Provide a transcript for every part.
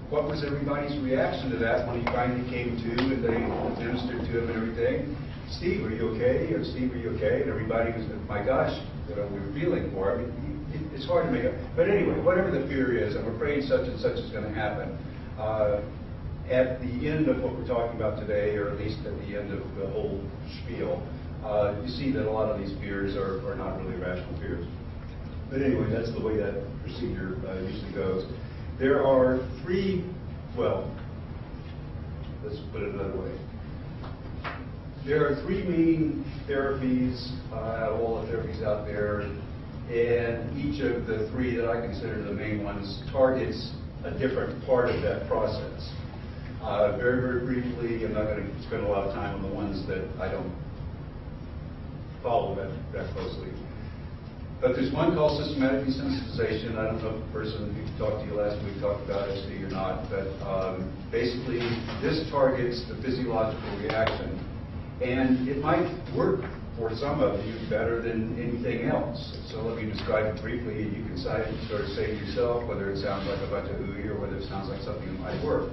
what was everybody's reaction to that when he finally came to and they administered to him and everything? Steve, are you okay? Or Steve, are you okay? And everybody was, my gosh, we were feeling for him. It's hard to make up. But anyway, whatever the fear is, I'm afraid such and such is going to happen. At the end of what we're talking about today, or at least at the end of the whole spiel, you see that a lot of these fears are not really rational fears. But anyway, that's the way that procedure usually goes. There are three, well, let's put it another way. There are three main therapies out of all the therapies out there, and each of the three that I consider the main ones targets a different part of that process. Very, very briefly, I'm not going to spend a lot of time on the ones that I don't follow that closely. But there's one called systematic desensitization. I don't know if the person who talked to you last week talked about SD or not, but basically this targets the physiological reaction. And it might work for some of you better than anything else. So let me describe it briefly, and you can sort of say to yourself whether it sounds like a bunch of ooey or whether it sounds like something that might work.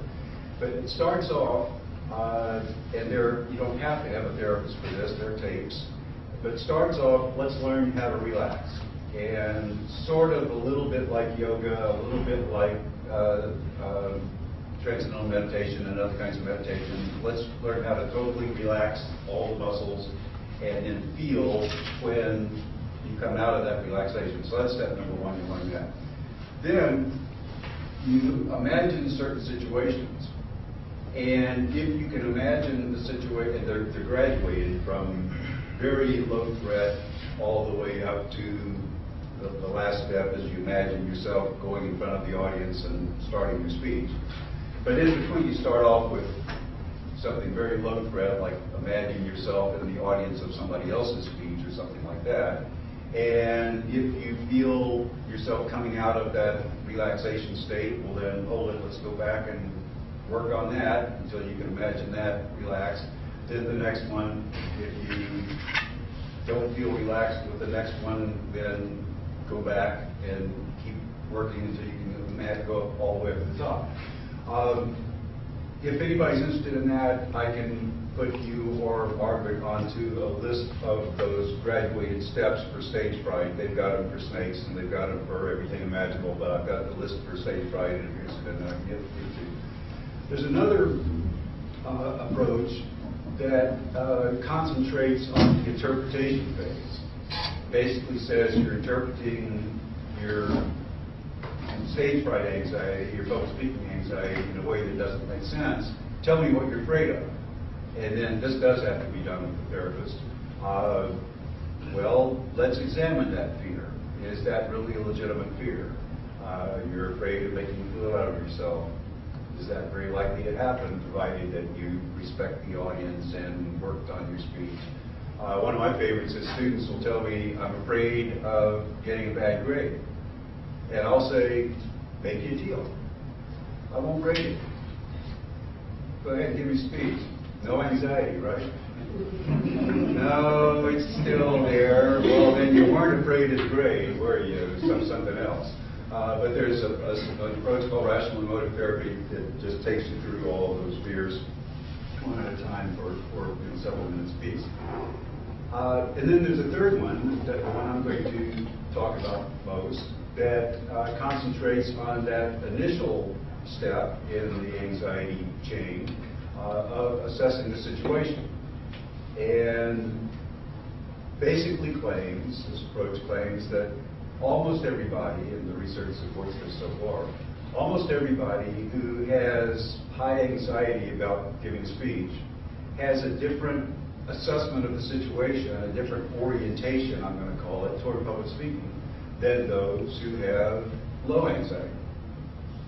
But it starts off, and you don't have to have a therapist for this, there are tapes. But it starts off, let's learn how to relax. And sort of a little bit like yoga, a little bit like transcendental meditation and other kinds of meditation. Let's learn how to totally relax all the muscles and then feel when you come out of that relaxation. So that's step number one, you learn that. Then you imagine certain situations. And if you can imagine the situation, they're graduated from very low threat all the way up to the last step is you imagine yourself going in front of the audience and starting your speech. But in between, you start off with something very low threat, like imagine yourself in the audience of somebody else's speech or something like that. And if you feel yourself coming out of that relaxation state, well then hold it, let's go back and work on that until you can imagine that relaxed. Then the next one, if you don't feel relaxed with the next one, then go back and keep working until you can go all the way up to the top. If anybody's interested in that, I can put you or Margaret onto a list of those graduated steps for stage fright. They've got them for snakes and they've got them for everything imaginable, but I've got the list for stage fright, and if you're interested in that, I can get it to you. There's another approach that concentrates on the interpretation phase. Basically says you're interpreting your stage fright anxiety, your public speaking anxiety in a way that doesn't make sense. Tell me what you're afraid of. And then this does have to be done with the therapist. Well, let's examine that fear. Is that really a legitimate fear? You're afraid of making a fool out of yourself. Is that very likely to happen, provided that you respect the audience and worked on your speech? One of my favorites is students will tell me, I'm afraid of getting a bad grade. And I'll say, make you a deal. I won't grade it. Go ahead and give me speech. No anxiety, right? No, it's still there. Well, then you weren't afraid of the grade, were you? Something else. But there's an approach called rational emotive therapy that just takes you through all of those fears one at a time for several minutes apiece. And then there's a third one, the one I'm going to talk about most, that concentrates on that initial step in the anxiety chain of assessing the situation. And basically claims, this approach claims that almost everybody, and the research supports this so far, almost everybody who has high anxiety about giving speech has a different assessment of the situation, a different orientation, I'm going to call it, toward public speaking than those who have low anxiety.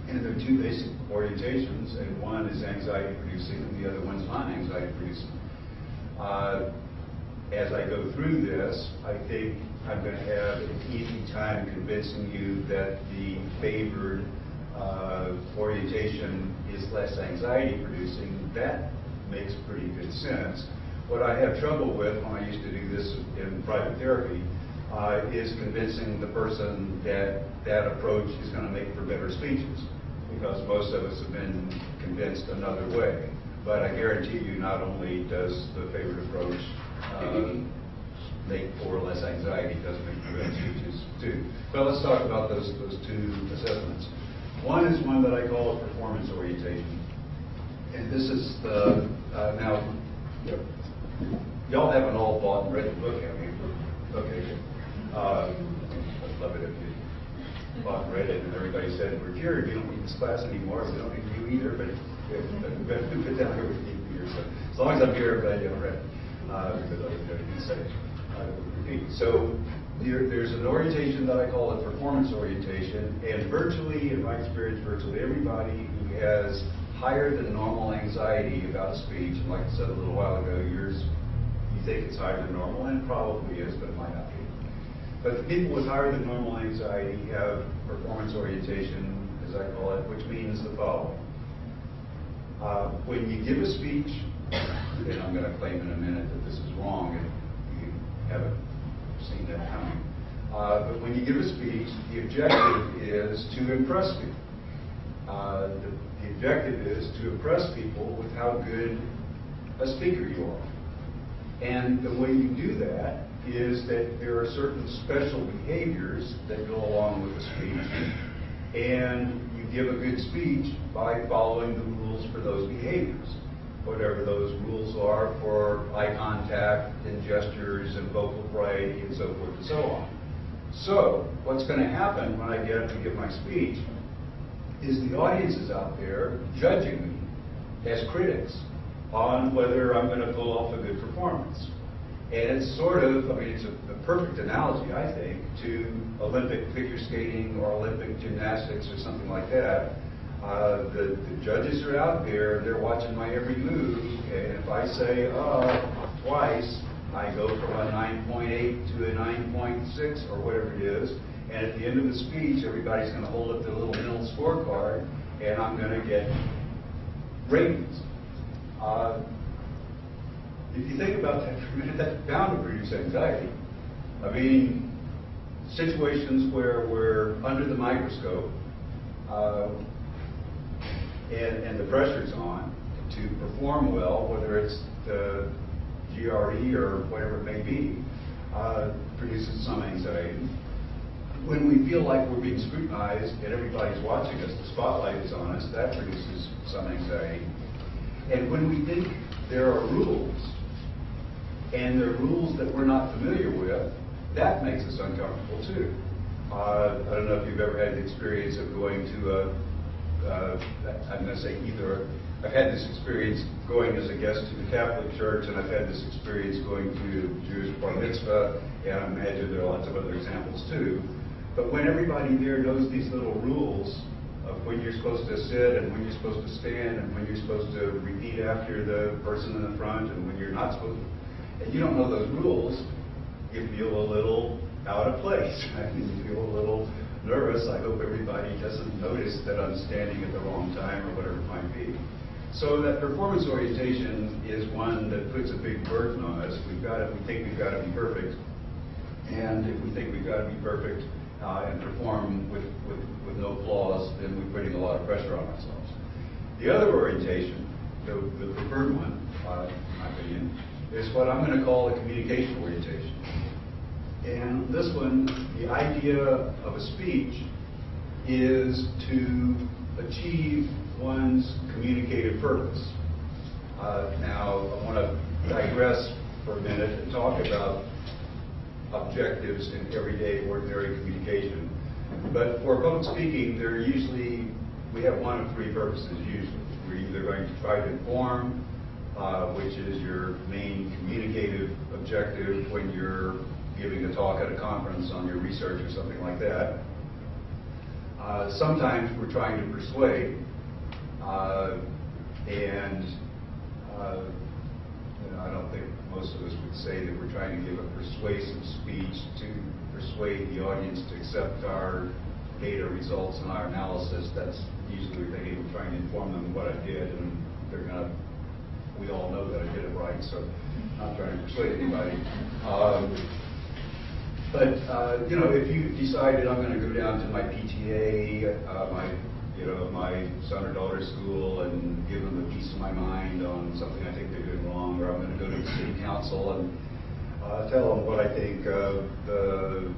And there are two basic orientations, and one is anxiety producing and the other one's non-anxiety producing. As I go through this, I think I'm going to have an easy time convincing you that the favored orientation is less anxiety producing. That makes pretty good sense. What I have trouble with when I used to do this in private therapy is convincing the person that that approach is going to make for better speeches, because most of us have been convinced another way. But I guarantee you, not only does the favorite approach make for less anxiety, it does make for better speeches too. But let's talk about those two assessments. One is one that I call a performance orientation. And this is the, now, y'all haven't all bought and read the book, have you? Okay, good. I'd love it if you bought and read it and everybody said, we're cured, we don't need this class anymore, we don't need you either, but I'm going to put down here with you here. So as long as I'm here, I'm glad you haven't read it, because I was going to say repeat. So there's an orientation that I call a performance orientation, and virtually, in my experience, virtually everybody who has higher than normal anxiety about a speech, and like I said a little while ago, yours, you think it's higher than normal, and it probably is, but it might not be. But the people with higher than normal anxiety have performance orientation, as I call it, which means the following. When you give a speech, and I'm going to claim in a minute that this is wrong, and you haven't seen that coming, but when you give a speech, the objective is to impress people. The objective is to impress people with how good a speaker you are. And the way you do that is that there are certain special behaviors that go along with the speech, and you give a good speech by following the rules for those behaviors, whatever those rules are for eye contact and gestures and vocal variety and so forth and so on. So what's going to happen when I get up to give my speech is the audience is out there judging me as critics on whether I'm going to pull off a good performance. And it's sort of, I mean, it's a perfect analogy, I think, to Olympic figure skating or Olympic gymnastics or something like that. The judges are out there, they're watching my every move, and if I say, twice, I go from a 9.8 to a 9.6 or whatever it is, and at the end of the speech, everybody's going to hold up their little mental scorecard, and I'm going to get ratings. If you think about that for a minute, that's bound to produce anxiety. I mean, situations where we're under the microscope and the pressure's on to perform well, whether it's the GRE or whatever it may be, produces some anxiety. When we feel like we're being scrutinized and everybody's watching us, the spotlight is on us, that produces some anxiety. And when we think there are rules, and there are rules that we're not familiar with, that makes us uncomfortable too. I don't know if you've ever had the experience of going to I'm going to say either, I've had this experience going as a guest to the Catholic Church, and I've had this experience going to Jewish bar mitzvah, and I imagine there are lots of other examples too. But when everybody there knows these little rules of when you're supposed to sit and when you're supposed to stand and when you're supposed to repeat after the person in the front and when you're not supposed to, and you don't know those rules, you feel a little out of place. You feel a little nervous. I hope everybody doesn't notice that I'm standing at the wrong time or whatever it might be. So that performance orientation is one that puts a big burden on us. We think we've got to be perfect, and if we think we've got to be perfect and perform with no flaws, then we're putting a lot of pressure on ourselves. The other orientation, the preferred one, in my opinion, is what I'm going to call a communication orientation. And this one, the idea of a speech is to achieve one's communicative purpose. Now, I want to digress for a minute and talk about objectives in everyday, ordinary communication. But for public speaking, we have one of three purposes usually. We're either going to try to inform, which is your main communicative objective when you're giving a talk at a conference on your research or something like that. Sometimes we're trying to persuade, and I don't think most of us would say that we're trying to give a persuasive speech to persuade the audience to accept our data results and our analysis. That's usually we're thinking we're trying to inform them of what I did, and we all know that I did it right, so I'm not trying to persuade anybody. But if you decided I'm going to go down to my PTA, my you know, my son or daughter's school and give them a piece of my mind on something I think they're doing wrong, or I'm going to go to the city council and tell them what I think of the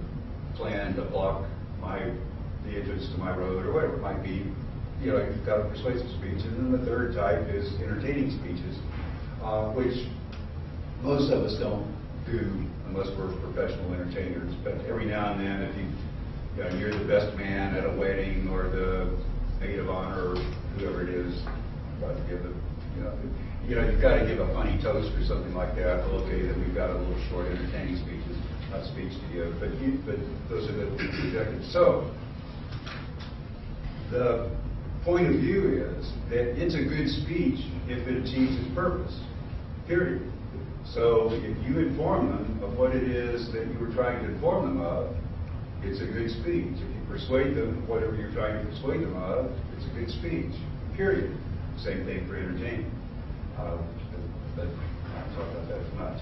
plan to block the entrance to my road, or whatever it might be. You know, you've got a persuasive speech. And then the third type is entertaining speeches, which most of us don't do unless we're professional entertainers. But every now and then, if you're the best man at a wedding, or the maid of honor, or whoever it is, about to give you've got to give a funny toast or something like that. Well, okay, then we've got a little short entertaining speeches, not speech to give, but those are the objectives. So the point of view is that it's a good speech if it achieves its purpose, period. So if you inform them of what it is that you were trying to inform them of, it's a good speech. If you persuade them of whatever you're trying to persuade them of, it's a good speech, period. Same thing for entertainment. But I'll talk about that too much.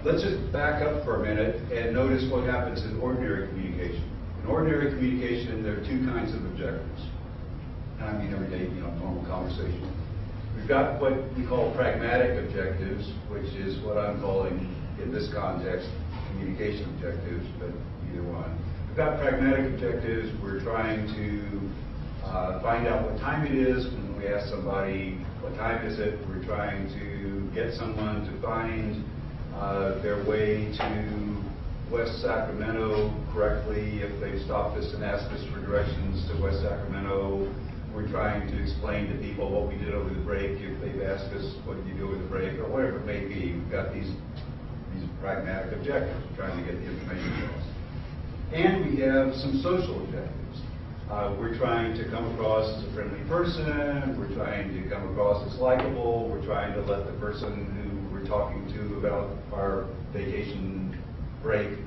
Let's just back up for a minute and notice what happens in ordinary communication. In ordinary communication, there are two kinds of objectives. And I mean everyday, normal conversation. We've got what we call pragmatic objectives, which is what I'm calling, in this context, communication objectives, but either one. We've got pragmatic objectives. We're trying to find out what time it is when we ask somebody, what time is it? We're trying to get someone to find their way to West Sacramento correctly if they've stopped us and asked us for directions to West Sacramento. We're trying to explain to people what we did over the break if they've asked us what did you do over the break, or whatever it may be. We've got these pragmatic objectives. We're trying to get the information across. And we have some social objectives. We're trying to come across as a friendly person. We're trying to come across as likable. We're trying to let the person who we're talking to about our vacation break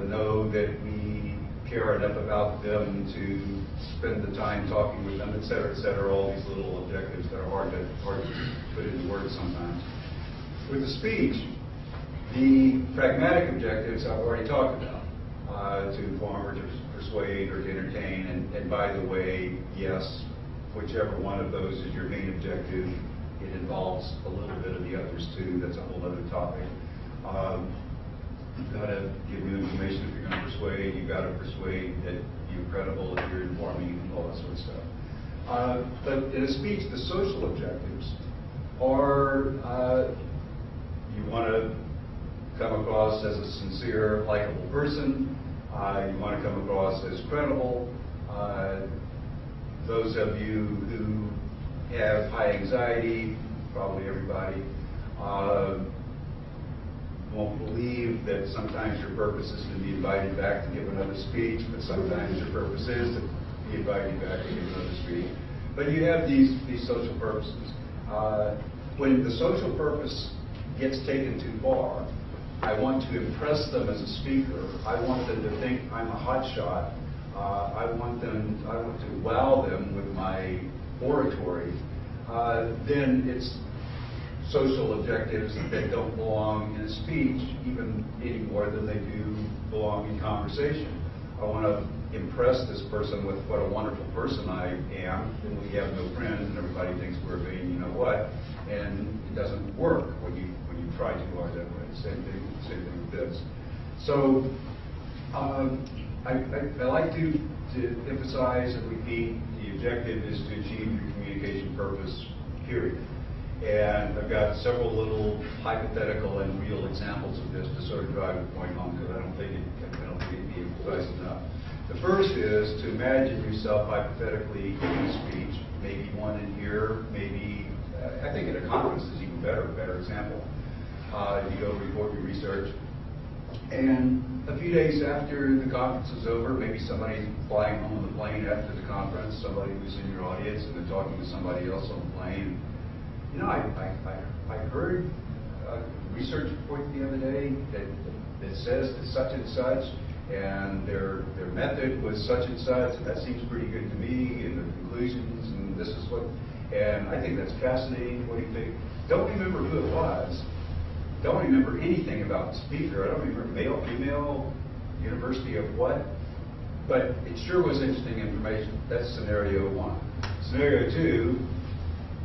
know that we care enough about them to spend the time talking with them, et cetera, all these little objectives that are hard to put into words sometimes. With the speech, the pragmatic objectives I've already talked about, to inform or to persuade or to entertain, and by the way, yes, whichever one of those is your main objective, it involves a little bit of the others too. That's a whole other topic. You've got to give new information if you're going to persuade. You've got to persuade that you're credible if you're informing, and all that sort of stuff. But in a speech, the social objectives are you want to come across as a sincere, likable person. You want to come across as credible. Those of you who have high anxiety, probably everybody, won't believe that sometimes your purpose is to be invited back to give another speech, but sometimes your purpose is to be invited back to give another speech. But you have these social purposes. When the social purpose gets taken too far, I want to impress them as a speaker. I want them to think I'm a hotshot. I want to wow them with my oratory. Then it's social objectives that don't belong in a speech even any more than they do belong in conversation. I want to impress this person with what a wonderful person I am, and we have no friends, and everybody thinks we're being you know what, and it doesn't work when you try too hard that way. Same thing with this. So I like to emphasize and repeat the objective is to achieve your communication purpose, period. And I've got several little hypothetical and real examples of this to sort of drive the point home, because I don't think it can be emphasized enough. The first is to imagine yourself hypothetically giving a speech, maybe one in here, maybe, I think at a conference is even better example. You go report your research, and a few days after the conference is over, maybe somebody's flying home on the plane after the conference, somebody who's in your audience, and they're talking to somebody else on the plane. You know, I heard a research report the other day that says that such and such, and their method was such and such, and that seems pretty good to me, and the conclusions, and this is what, and I think that's fascinating. What do you think? Don't remember who it was. Don't remember anything about the speaker. I don't remember male, female, university of what. But it sure was interesting information. That's scenario one. Scenario two,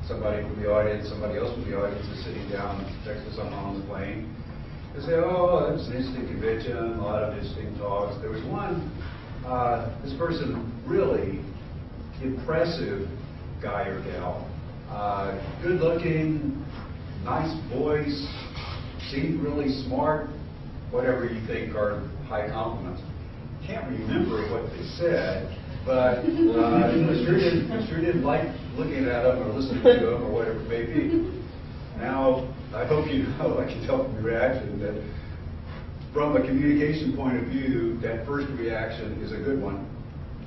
somebody from the audience, somebody else from the audience is sitting down next to someone on the plane. They say, oh, that was an interesting convention, a lot of interesting talks. There was one, this person, really impressive guy or gal. Good looking, nice voice, seemed really smart, whatever you think are high compliments. Can't remember what they said, but sure didn't like looking at them or listening to them or whatever it may be. Now, I hope you know, I can tell from your reaction, that from a communication point of view, that first reaction is a good one,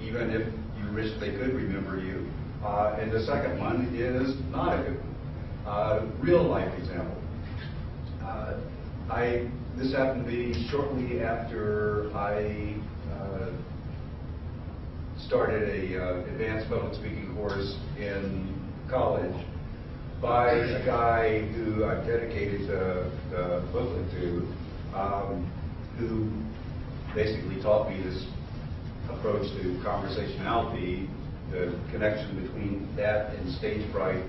even if you wish they could remember you. And the second one is not a good one. Real life example. This happened to be shortly after I started a advanced public speaking course in college by a guy who I've dedicated the booklet to, who basically taught me this approach to conversationality. The connection between that and stage fright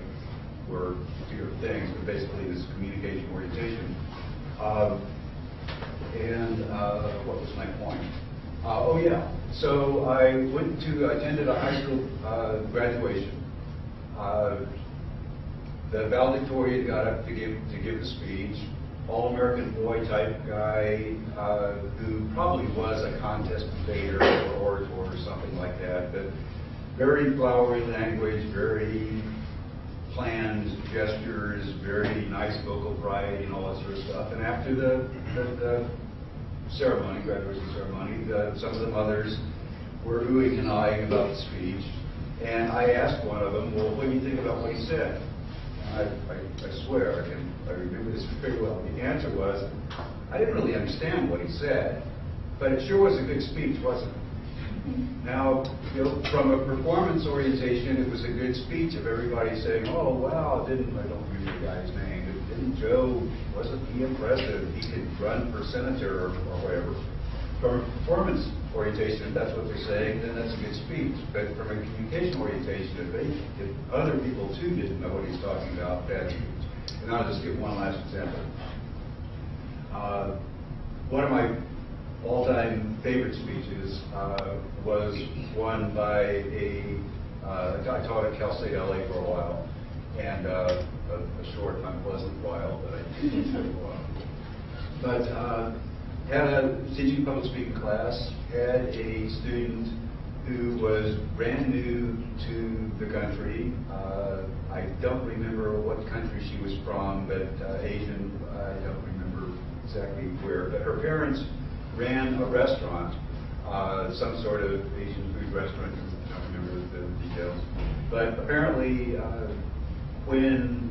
were two different things, but basically this communication orientation. What was my point? Oh yeah, so I attended a high school graduation. The valedictorian got up to give the speech. All-American boy type guy who probably was a contest debater or orator or something like that, but very flowery language, very planned gestures, very nice vocal variety and all that sort of stuff. And after the ceremony, graduation ceremony, some of the mothers were oohing and aahing about the speech. And I asked one of them, well, what do you think about what he said? And I swear, I remember this very well. The answer was, I didn't really understand what he said, but it sure was a good speech, wasn't it? Now, from a performance orientation, it was a good speech of everybody saying, oh, wow, I don't remember the guy's name. Didn't Joe, wasn't he impressive? He could run for senator or whatever. From a performance orientation, if that's what they're saying, then that's a good speech. But from a communication orientation, if other people too didn't know what he's talking about, bad speech. And I'll just give one last example. One of my all-time favorite speeches was one by I taught at Cal State LA for a while, and a short, unpleasant while, but I did for a while. But had a teaching public speaking class, had a student who was brand new to the country. I don't remember what country she was from, but Asian, I don't remember exactly where, but her parents ran a restaurant, some sort of Asian food restaurant, I don't remember the details. But apparently, when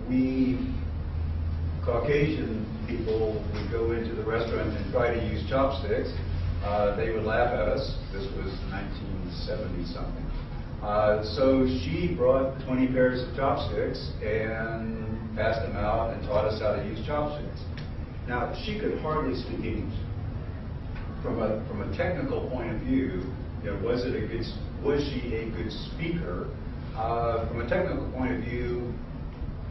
we Caucasian people would go into the restaurant and try to use chopsticks, they would laugh at us. This was 1970 something. So she brought 20 pairs of chopsticks and passed them out and taught us how to use chopsticks. Now, she could hardly speak English. From a technical point of view, was she a good speaker? From a technical point of view,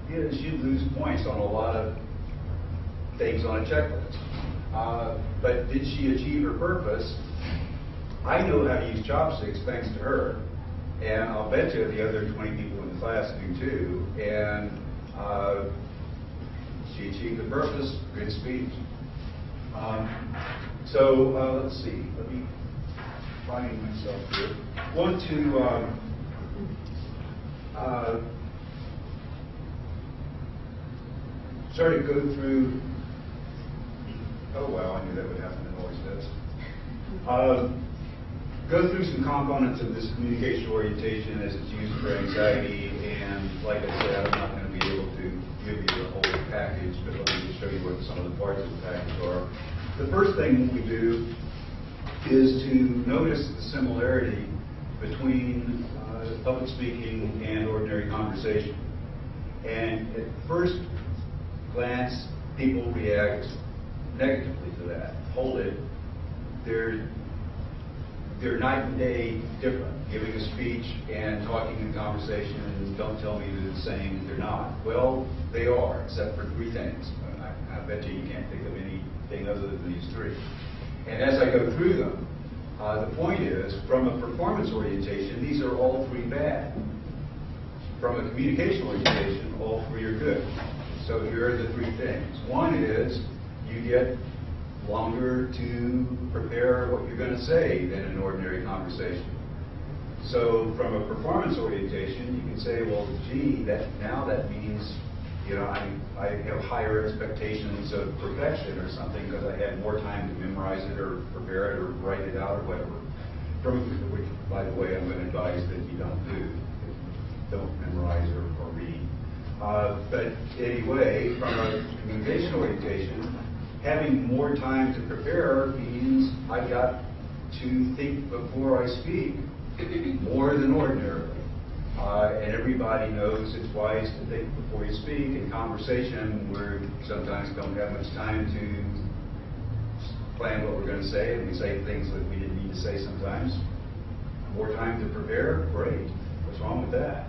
she'd lose points on a lot of things on a checklist. But did she achieve her purpose? I know how to use chopsticks thanks to her, and I'll bet you the other 20 people in the class do too. And she achieved the purpose. Good speech. So let's see. Let me find myself here. Want to sort of go through. Oh wow, I knew that would happen. It always does. Go through some components of this communication orientation as it's used for anxiety, and like I said, I'm not going to be able to give you the whole package, but let me just show you what some of the parts of the package are. The first thing we do is to notice the similarity between public speaking and ordinary conversation. And at first glance, people react negatively to that. Hold it. they're night and day different. Giving a speech and talking in conversation, don't tell me they're the same, they're not. Well, they are, except for three things. I bet you can't think of anything other than these three. And as I go through them, the point is, from a performance orientation, these are all three bad. From a communication orientation, all three are good. So here are the three things. One is, you get longer to prepare what you're going to say than an ordinary conversation. So from a performance orientation, you can say, well, gee, now that means, you know, I have higher expectations of perfection or something because I had more time to memorize it or prepare it or write it out or whatever. Which, by the way, I'm going to advise that you don't do. Don't memorize or read. But anyway, from a communication orientation, having more time to prepare means I got to think before I speak, more than ordinarily. And everybody knows it's wise to think before you speak. In conversation, we sometimes don't have much time to plan what we're going to say, and we say things that we didn't need to say sometimes. More time to prepare? Great. What's wrong with that?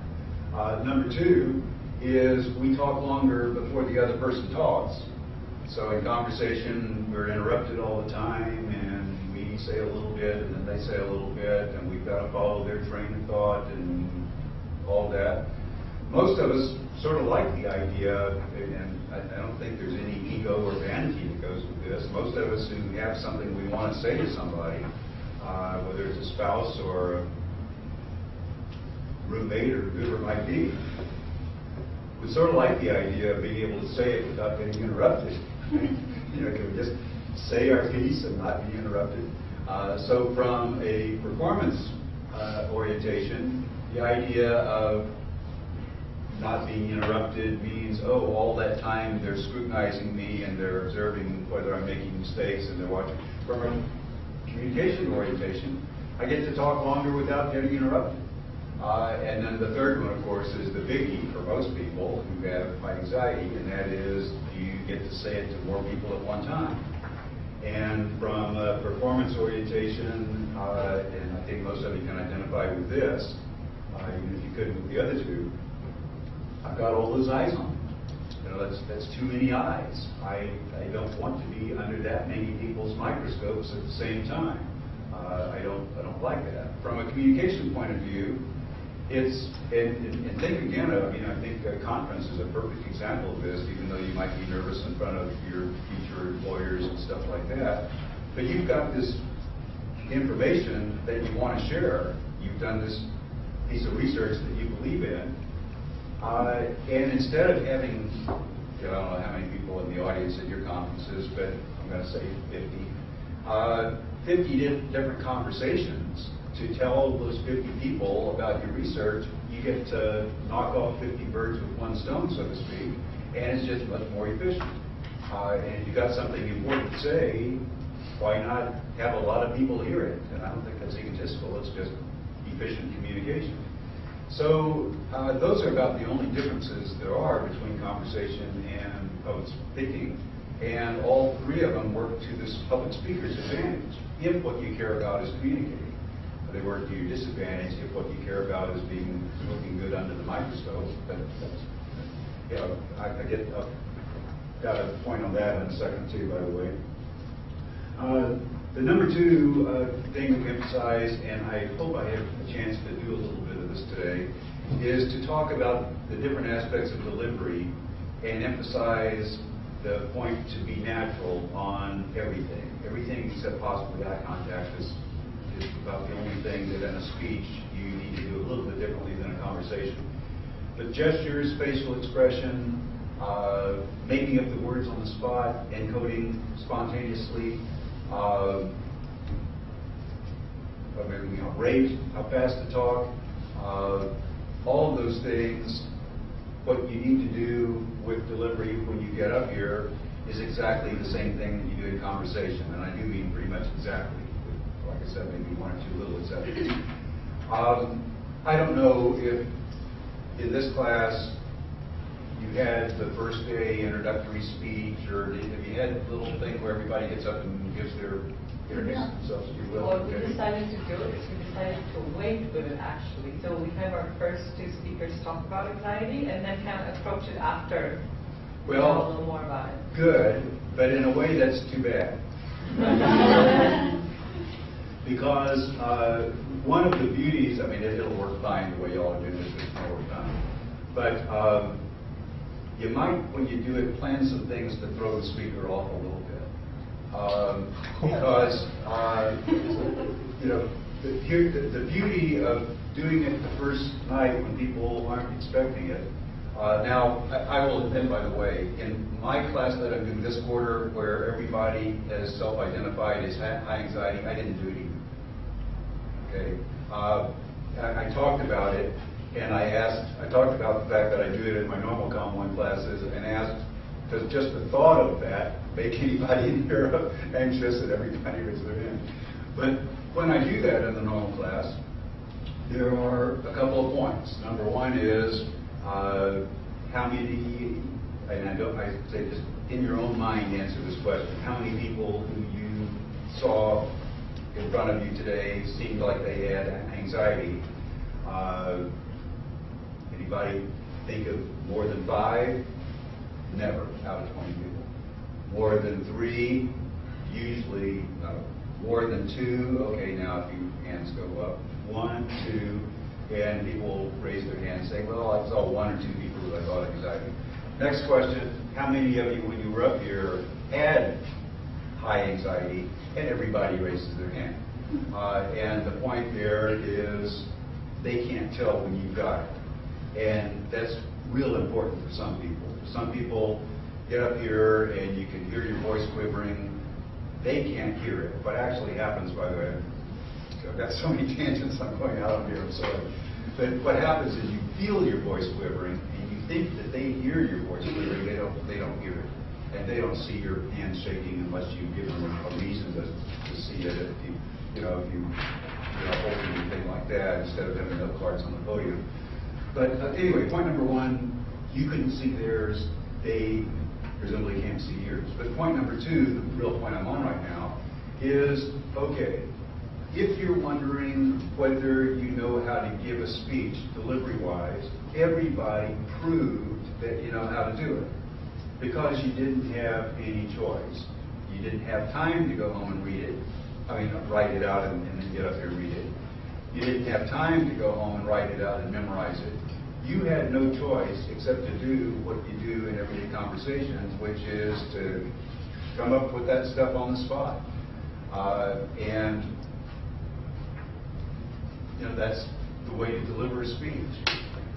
Number two is we talk longer before the other person talks. So in conversation, we're interrupted all the time, and we say a little bit, and then they say a little bit, and we've got to follow their train of thought and all that. Most of us sort of like the idea, and I don't think there's any ego or vanity that goes with this. Most of us who have something we want to say to somebody, whether it's a spouse or a roommate or whoever it might be, we sort of like the idea of being able to say it without getting interrupted. You know, can we just say our piece and not be interrupted? So from a performance orientation, the idea of not being interrupted means, oh, all that time they're scrutinizing me and they're observing whether I'm making mistakes and they're watching. From a communication orientation, I get to talk longer without getting interrupted. And then the third one, of course, is the biggie for most people who have high anxiety, and that is you get to say it to more people at one time. And from a performance orientation, and I think most of you can identify with this, even if you couldn't with the other two, I've got all those eyes on me. You know, that's too many eyes. I don't want to be under that many people's microscopes at the same time. I don't like that. From a communication point of view, it's, and think again of, you know, I think a conference is a perfect example of this, even though you might be nervous in front of your future employers and stuff like that. But you've got this information that you want to share. You've done this piece of research that you believe in. And instead of having, you know, I don't know how many people in the audience at your conferences, but I'm going to say 50 different conversations to tell those 50 people about your research. You get to knock off 50 birds with one stone, so to speak, and it's just much more efficient. And if you've got something important to say, why not have a lot of people hear it? And I don't think that's egotistical, it's just efficient communication. So those are about the only differences there are between conversation and public speaking. And all three of them work to this public speaker's advantage, if what you care about is communicating. They work to your disadvantage if what you care about is looking good under the microscope. But that's, you know, I've got a point on that in a second too, by the way. The number two thing to emphasize, and I hope I have a chance to do a little bit of this today, is to talk about the different aspects of delivery and emphasize the point to be natural on everything. Everything except possibly eye contact is about the only thing that in a speech you need to do a little bit differently than a conversation. But gestures, facial expression, making up the words on the spot, encoding spontaneously, rate, how fast to talk, all of those things, what you need to do with delivery when you get up here is exactly the same thing that you do in conversation, and I do mean pretty much exactly. Like I said, maybe one or two little exceptions. I don't know if in this class you had the first day introductory speech, or have you had a little thing where everybody gets up and gives their introduce themselves, if you will. What we decided to do is we decided to wait with it, actually. So we have our first two speakers talk about anxiety and then kind of approach it after we know a little more about it. Good, but in a way that's too bad. Because one of the beauties, I mean, it'll work fine the way y'all are doing this, it's going to work fine. But you might, when you do it, plan some things to throw the speaker off a little bit. Because, you know, the beauty of doing it the first night when people aren't expecting it. Now, I will admit, by the way, in my class that I'm doing this quarter, where everybody has self-identified as high anxiety, I didn't do it either. Okay, I talked about it, and I talked about the fact that I do it in my normal Com 1 classes, and asked, does just the thought of that make anybody in here anxious, and everybody raised their hand. But when I do that in the normal class, there are a couple of points. Number one is, how many, and I say just in your own mind answer this question, how many people who you saw in front of you today seemed like they had anxiety? Anybody think of more than 5? Never, out of 20 people. More than 3? Usually no. More than 2? Okay, now a few hands go up. 1, 2, and people raise their hands saying, well, I saw 1 or 2 people who I thought anxiety. Next question, how many of you, when you were up here, had high anxiety? And everybody raises their hand. And the point there is they can't tell when you've got it. And that's real important for some people. Some people get up here and you can hear your voice quivering. They can't hear it. What actually happens, by the way, I've got so many tangents I'm going out of here, I'm sorry. But what happens is you feel your voice quivering and you think that they hear your voice quivering. They don't hear it. And they don't see your hands shaking unless you give them a reason to see it. If you're holding anything like that instead of having note cards on the podium. But anyway, point number 1, you couldn't see theirs. They presumably can't see yours. But point number 2, the real point I'm on right now, is okay. If you're wondering whether you know how to give a speech delivery-wise, everybody proved that you know how to do it. Because you didn't have any choice. You didn't have time to go home and read it. I mean, write it out and then get up here and read it. You didn't have time to go home and write it out and memorize it. You had no choice except to do what you do in everyday conversations, which is to come up with that stuff on the spot. And you know, that's the way to deliver a speech.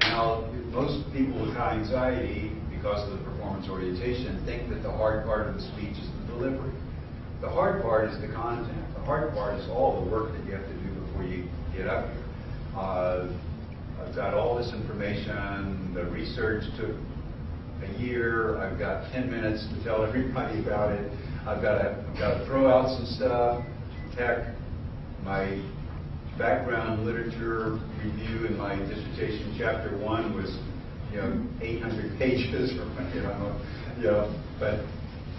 Now, most people with high anxiety, because of the performance orientation, think that the hard part of the speech is the delivery. The hard part is the content. The hard part is all the work that you have to do before you get up here. I've got all this information. The research took a year. I've got 10 minutes to tell everybody about it. I've got to throw out some stuff. Heck, my background literature review in my dissertation, chapter 1, was 800 pages, but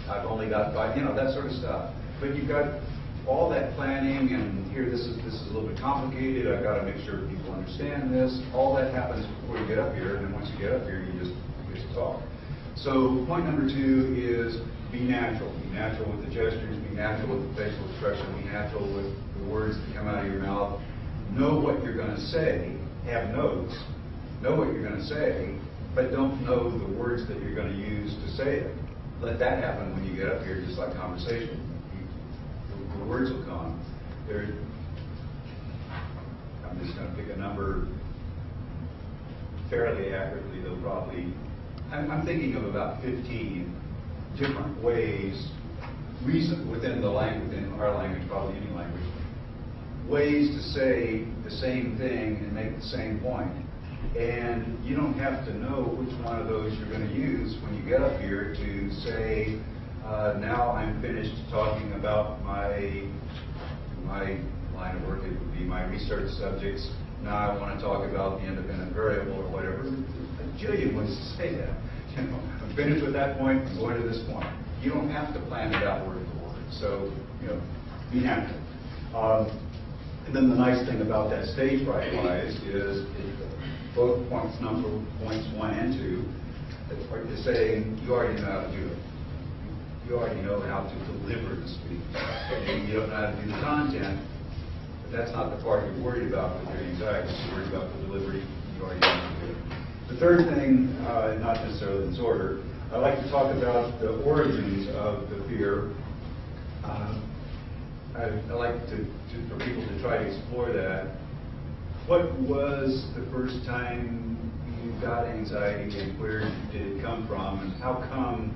I've only got 5, that sort of stuff. But you've got all that planning, and here this is a little bit complicated. I've got to make sure people understand this. All that happens before you get up here, and then once you get up here, you just talk. So point number 2 is be natural. Be natural with the gestures. Be natural with the facial expression. Be natural with the words that come out of your mouth. Know what you're going to say. Have notes. Know what you're going to say, but don't know the words that you're going to use to say it. Let that happen when you get up here, just like conversation. The words will come. I'm just going to pick a number fairly accurately, though probably. I'm thinking of about 15 different ways, within our language, probably any language, ways to say the same thing and make the same point. And you don't have to know which one of those you're going to use when you get up here to say, now I'm finished talking about my line of work. It would be my research subjects. Now I want to talk about the independent variable or whatever. A jillion ways to say that. I'm finished with that point, I'm going to this point. You don't have to plan it out word for word. So, be natural. And then the nice thing about that stage fright-wise is both points 1 and 2 is saying you already know how to do it. You already know how to deliver the speech. And you don't know how to do the content, but that's not the part you're worried about with your anxiety. You're worried about the delivery. You already know how to do it. The third thing, not necessarily in this order, I like to talk about the origins of the fear. I like for people to try to explore that. What was the first time you got anxiety, and where did it come from, and how come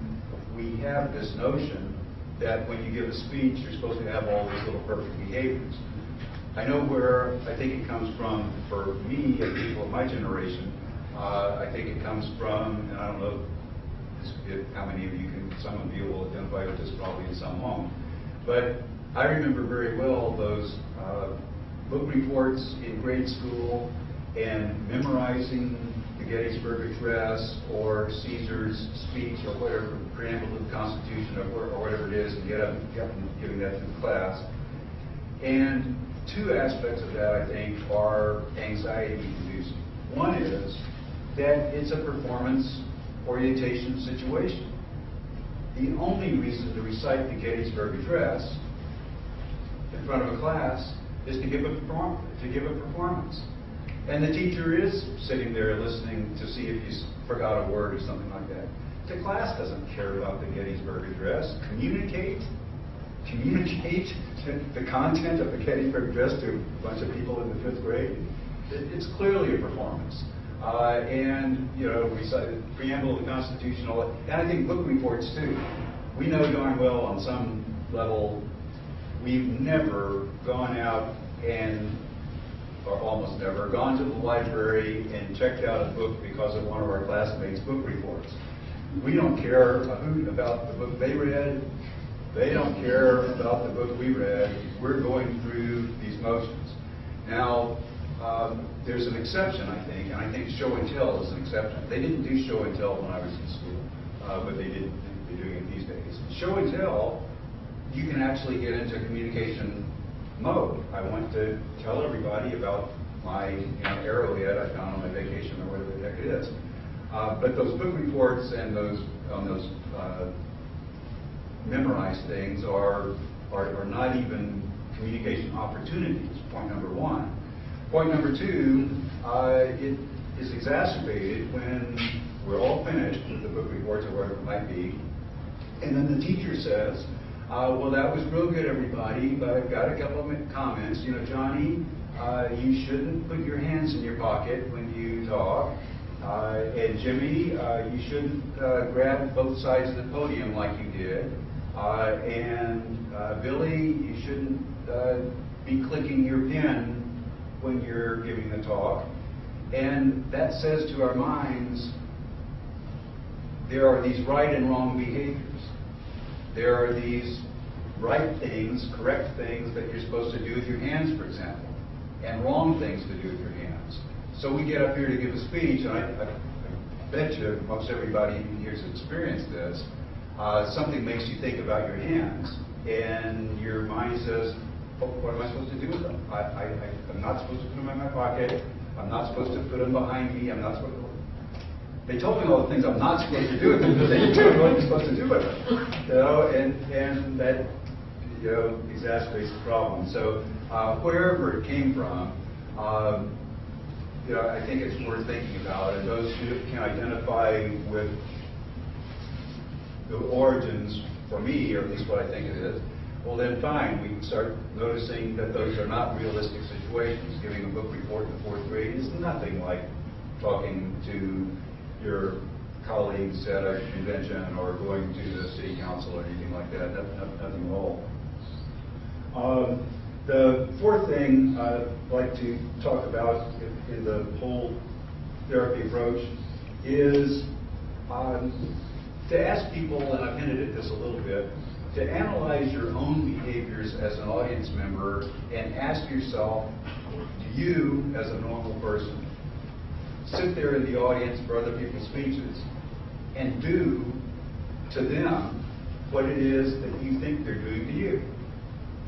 we have this notion that when you give a speech, you're supposed to have all these little perfect behaviors? I know where I think it comes from for me and people of my generation. I think it comes from, and I don't know how many of you can, some of you will identify with this probably and some won't, but I remember very well those book reports in grade school and memorizing the Gettysburg Address or Caesar's speech or whatever, preamble to the Constitution or whatever it is, and giving that to the class. And two aspects of that, I think, are anxiety-inducing. One is that it's a performance orientation situation. The only reason to recite the Gettysburg Address in front of a class is to give a performance. And the teacher is sitting there listening to see if you forgot a word or something like that. The class doesn't care about the Gettysburg Address. Communicate the content of the Gettysburg Address to a bunch of people in the 5th grade. It's clearly a performance. And, you know, recite the preamble of the Constitution, all that. And I think book reports, too. We know darn well on some level we've never gone out and, or almost never, gone to the library and checked out a book because of one of our classmates' book reports. We don't care about the book they read. They don't care about the book we read. We're going through these motions. Now, there's an exception, I think, and I think show and tell is an exception. They didn't do show and tell when I was in school, but they're doing it these days. Show and tell, you can actually get into communication mode. I want to tell everybody about my arrowhead I found on my vacation or whatever the heck it is. But those book reports and those memorized things are not even communication opportunities, point number one. Point number two, it is exacerbated when we're all finished with the book reports or whatever it might be, and then the teacher says, well, that was real good, everybody, but I've got a couple of comments. You know, Johnny, you shouldn't put your hands in your pocket when you talk. And Jimmy, you shouldn't grab both sides of the podium like you did. And Billy, you shouldn't be clicking your pen when you're giving the talk. And that says to our minds, there are these right and wrong behaviors. There are these right things, correct things that you're supposed to do with your hands, for example, and wrong things to do with your hands. So we get up here to give a speech, and I bet you most everybody here's experienced this. Something makes you think about your hands, and your mind says, oh, what am I supposed to do with them? I'm not supposed to put them in my pocket. I'm not supposed to put them behind me. I'm not supposed to. They told me all the things I'm not supposed to do with them, but they didn't tell me what I'm supposed to do with them. You know, and that, you know, exacerbates the problem. So wherever it came from, you know, I think it's worth thinking about. And those who can identify with the origins, for me, or at least what I think it is, well then fine, we can start noticing that those are not realistic situations. Giving a book report in the 4th grade is nothing like talking to your colleagues at a convention or going to the city council or anything like that. Nothing at all. The fourth thing I'd like to talk about in the whole therapy approach is to ask people, and I've hinted at this a little bit, to analyze your own behaviors as an audience member and ask yourself, do you, as a normal person, sit there in the audience for other people's speeches and do to them what it is that you think they're doing to you?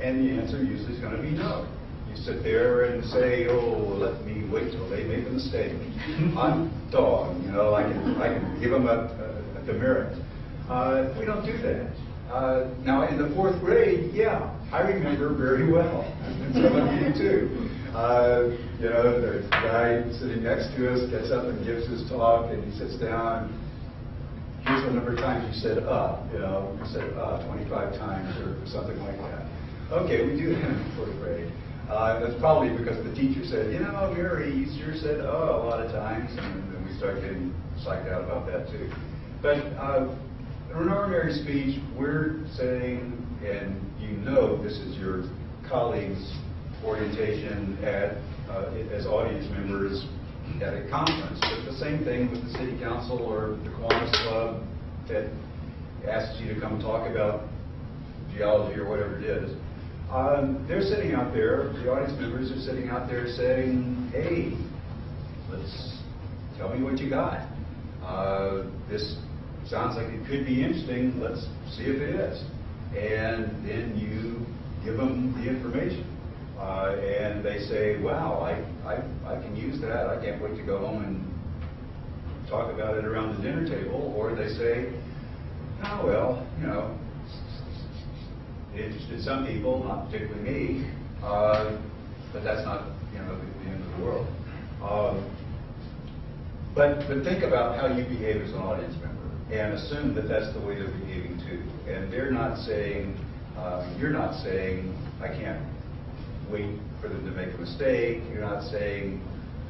And the answer usually is going to be no. You sit there and say, oh, let me wait till they make a mistake. I'm dog, you know, I can give them a demerit. We don't do that. Now, in the 4th grade, yeah, I remember very well. And some of you too. You know, the guy sitting next to us gets up and gives his talk, and he sits down. Here's the number of times you said you know, you said 25 times or something like that. Okay, we do that in the 4th grade. That's probably because the teacher said, you know, Mary, you sure said a lot of times, and then we start getting psyched out about that too. But in an ordinary speech, we're saying, and you know this is your colleagues' orientation as audience members at a conference. But the same thing with the city council or the Kiwanis Club that asks you to come talk about geology or whatever it is. They're sitting out there, the audience members are sitting out there saying, hey, tell me what you got. This sounds like it could be interesting, let's see if it is. And then you give them the information. And they say, wow, I can use that. I can't wait to go home and talk about it around the dinner table. Or they say, oh, well, you know, it interested some people, not particularly me, but that's not, you know, the end of the world. But think about how you behave as an audience member and assume that that's the way they're behaving too. And they're not saying, you're not saying, I can't wait for them to make a mistake. You're not saying,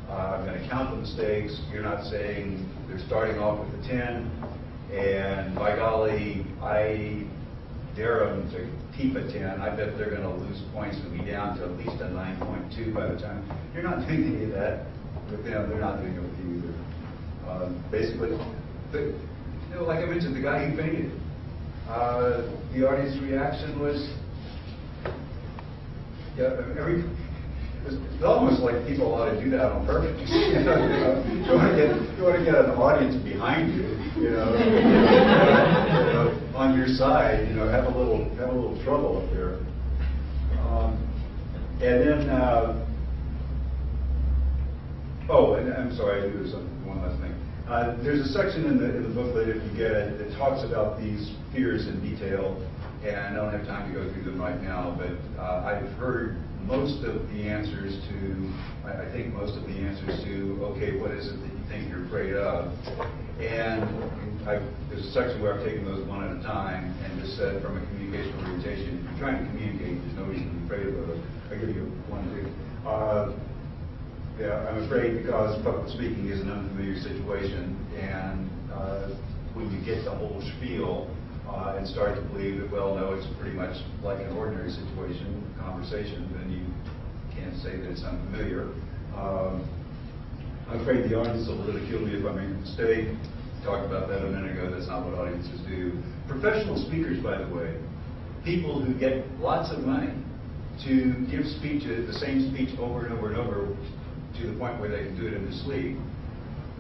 I'm going to count the mistakes. You're not saying they're starting off with a 10, and by golly, I dare them to keep a 10. I bet they're going to lose points and be down to at least a 9.2 by the time. You're not doing any of that with them. They're not doing it with you either. Basically, you know, like I mentioned, the guy who fainted, the audience reaction was, yeah, it's almost like people ought to do that on purpose. You want to get an audience behind you, you know, on your side, you know, have a little trouble up there. And then, and I'm sorry, I do one last thing. There's a section in the booklet, if you get it, that talks about these fears in detail. And I don't have time to go through them right now, but I've heard most of the answers to, I think most of the answers to, okay, what is it that you think you're afraid of? And there's a section where I've taken those one at a time and just said from a communication orientation, if you're trying to communicate, there's no reason to be afraid of those. I'll give you one or two. Yeah, I'm afraid because public speaking is an unfamiliar situation, and when you get the whole spiel, and start to believe that, well, no, it's pretty much like an ordinary situation, conversation, then you can't say that it's unfamiliar. I'm afraid the audience will ridicule me if I make a mistake. Talked about that a minute ago. That's not what audiences do. Professional speakers, by the way, people who get lots of money to give speeches, the same speech over and over and over to the point where they can do it in their sleep.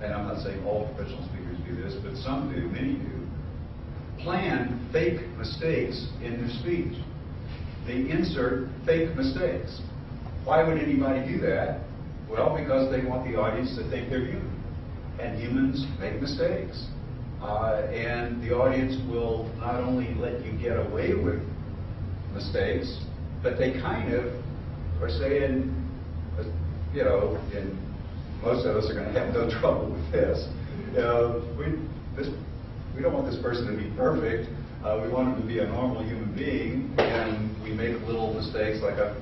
And I'm not saying all professional speakers do this, but some do, many do. Plan fake mistakes in their speech. They insert fake mistakes. Why would anybody do that? Well, because they want the audience to think they're human. And humans make mistakes. And the audience will not only let you get away with mistakes, but they kind of are saying, you know, and most of us are going to have no trouble with this. You know, we don't want this person to be perfect. We want him to be a normal human being, and we make little mistakes, like I've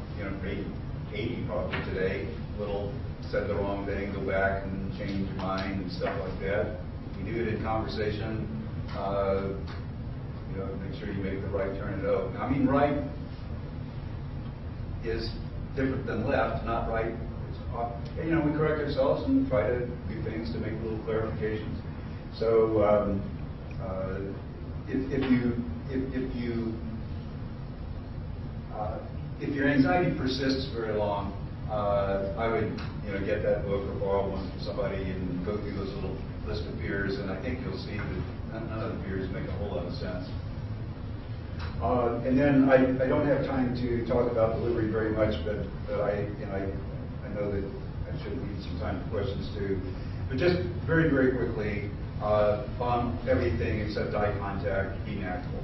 made 80 probably today. Little said the wrong thing, go back and change your mind and stuff like that. We do it in conversation. Make sure you make the right turn and O. I mean, right is different than left, not right. We correct ourselves and try to do things to make little clarifications. So if your anxiety persists very long, I would get that book or borrow one from somebody and go through those little list of fears, and I think you'll see that none of the fears make a whole lot of sense. And then I don't have time to talk about delivery very much, but I know that I should leave some time for questions too. But just very, very quickly, on everything except eye contact, be natural.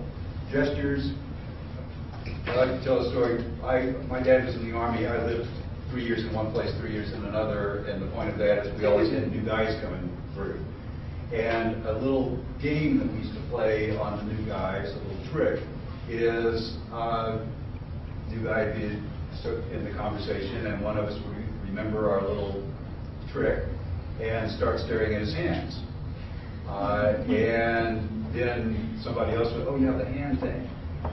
Gestures, I like to tell a story. My dad was in the Army. I lived 3 years in one place, 3 years in another, and the point of that is we always had new guys coming through. And a little game that we used to play on the new guys, a little trick, is new guy would be in the conversation, and one of us would remember our little trick and start staring at his hands. And then somebody else would, oh yeah, the hand thing.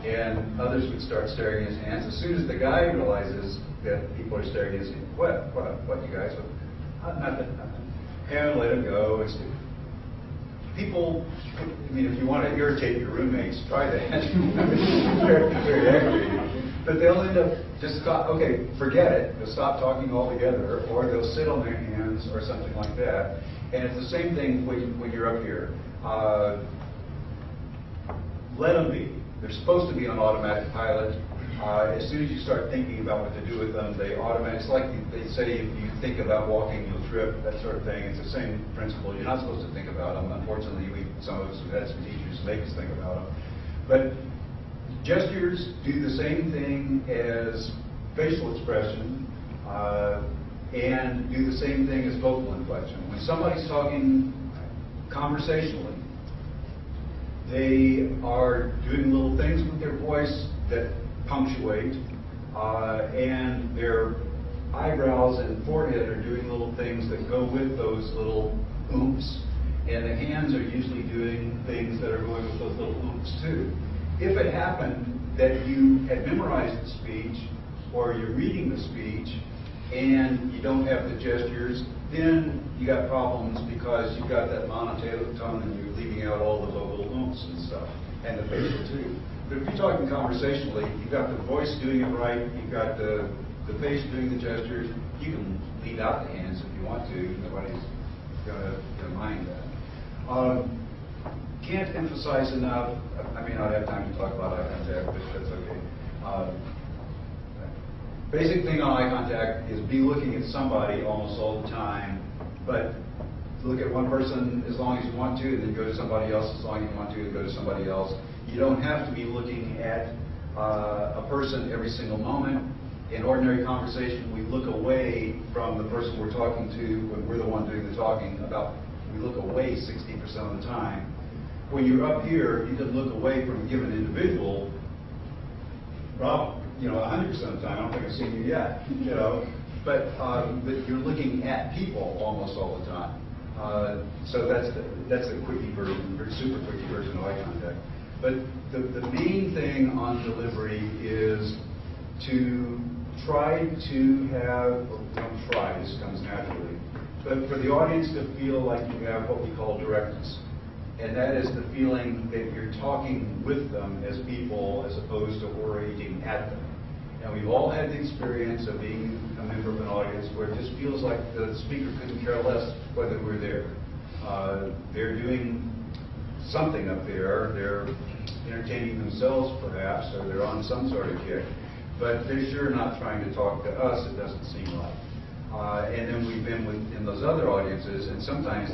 And others would start staring at his hands. As soon as the guy realizes that people are staring at his hands, what you guys? Nothing. And let him go. People, I mean, if you want to irritate your roommates, try that. Very aggravating. But they'll end up just stop, okay, forget it. They'll stop talking altogether, or they'll sit on their hands or something like that. And it's the same thing when you're up here. Let them be. They're supposed to be on automatic pilot. As soon as you start thinking about what to do with them, they automatically, it's like they say if you think about walking, you'll trip, that sort of thing. It's the same principle. You're not supposed to think about them. Unfortunately, some of us have had some teachers make us think about them. But gestures do the same thing as facial expression and do the same thing as vocal inflection. When somebody's talking conversationally, they are doing little things with their voice that punctuate, and their eyebrows and forehead are doing little things that go with those little oomph, and the hands are usually doing things that are going with those little oomph too. If it happened that you had memorized the speech, or you're reading the speech, and you don't have the gestures, then you got problems because you've got that monotone and you're leaving out all the vocal oomph and stuff, and the facial too. But if you're talking conversationally, you've got the voice doing it right, you've got the face doing the gestures, you can leave out the hands if you want to. Nobody's going to mind that. Can't emphasize enough, I may not have time to talk about eye contact, but that's okay. Basic thing on eye contact is be looking at somebody almost all the time, but look at one person as long as you want to, and then go to somebody else as long as you want to, and go to somebody else. You don't have to be looking at a person every single moment. In ordinary conversation, we look away from the person we're talking to when we're the one doing the talking. We look away 60% of the time. When you're up here, you can look away from a given individual, 100% of the time. I don't think I've seen you yet, but you're looking at people almost all the time. So that's a quickie version, super quickie version of eye contact. But the main thing on delivery is to try to have, don't try, this comes naturally, but for the audience to feel like you have what we call directness. And that is the feeling that you're talking with them as people as opposed to orating at them. And we've all had the experience of being a member of an audience where it just feels like the speaker couldn't care less whether we're there. They're doing something up there. They're entertaining themselves perhaps, or they're on some sort of kick. But they're sure not trying to talk to us, it doesn't seem like. And then we've been in those other audiences, and sometimes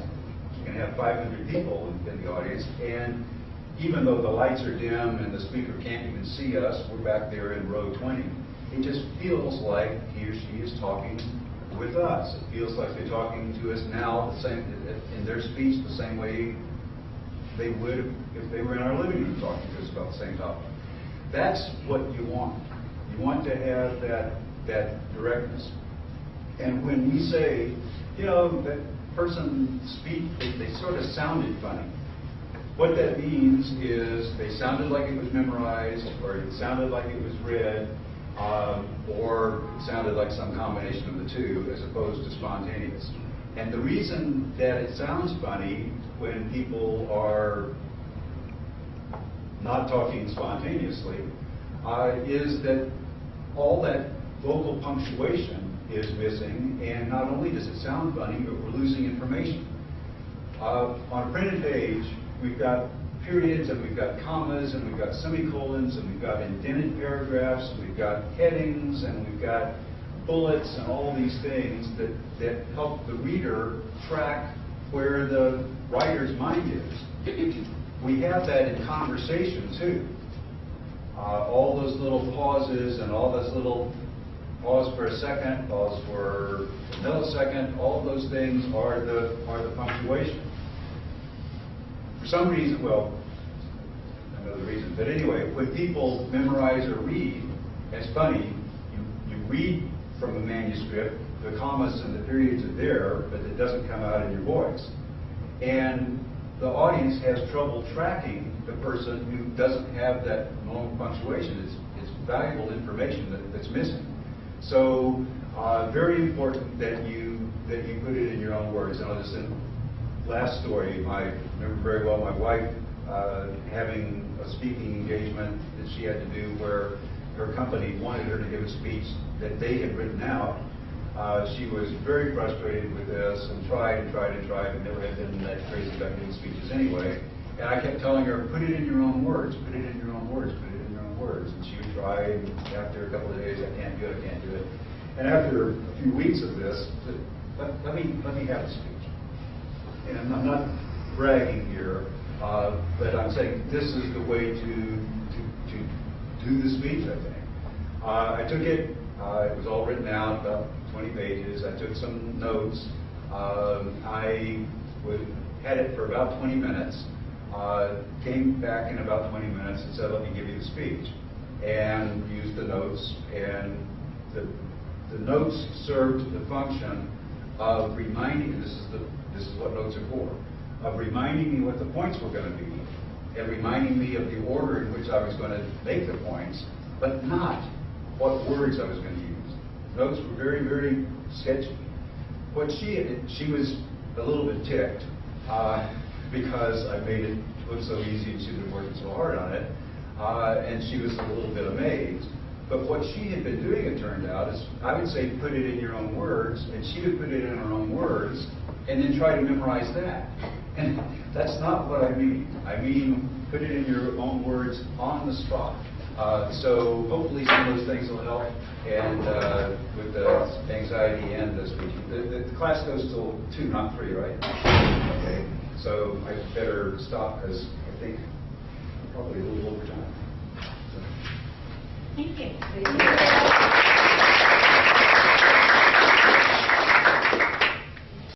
you can have 500 people in the audience, and even though the lights are dim and the speaker can't even see us, we're back there in row 20. It just feels like he or she is talking with us. It feels like they're talking to us now the same in their speech the same way they would if they were in our living room talking to us about the same topic. That's what you want. You want to have that directness. And when we say, that person they sort of sounded funny. What that means is they sounded like it was memorized, or it sounded like it was read, or it sounded like some combination of the two as opposed to spontaneous. And the reason that it sounds funny when people are not talking spontaneously is that all that vocal punctuation is missing, and not only does it sound funny, but we're losing information. On a printed page, we've got periods, and we've got commas, and we've got semicolons, and we've got indented paragraphs, and we've got headings, and we've got bullets, and all these things that help the reader track where the writer's mind is. We have that in conversation, too. All those little pauses and all those little pause for a second, pause for a millisecond, all of those things are the punctuation. For some reason, well, I know the reason, but anyway, when people memorize or read, it's funny, you read from a manuscript, the commas and the periods are there, but it doesn't come out in your voice. And the audience has trouble tracking the person who doesn't have that long punctuation. It's valuable information that's missing. So very important that you put it in your own words. And I'll just end last story. I remember very well my wife having a speaking engagement that she had to do where her company wanted her to give a speech that they had written out. She was very frustrated with this and tried, and never had been that crazy about giving speeches anyway. And I kept telling her, put it in your own words, put it in your own words, put it in your own words. And she would try, and after a couple of days, I can't do it. And after a few weeks of this, let me have a speech. And I'm not bragging here, but I'm saying this is the way to do the speech, I think. I took it, it was all written out, about 20 pages. I took some notes. I had it for about 20 minutes. Came back in about 20 minutes and said, let me give you the speech. And used the notes. And the notes served the function of reminding, this is what notes are for, of reminding me what the points were going to be, and reminding me of the order in which I was going to make the points, but not what words I was going to use. Notes were very, very sketchy. What she was a little bit ticked because I made it look so easy and she'd been working so hard on it, and she was a little bit amazed. But what she had been doing, it turned out, is I would say put it in your own words, and she would put it in her own words, and then try to memorize that. And that's not what I mean. I mean, put it in your own words on the spot. So hopefully some of those things will help, and with the anxiety and the speech. The class goes till 2, not 3, right? Okay. So I better stop because I think I'm probably a little over time. Thank you.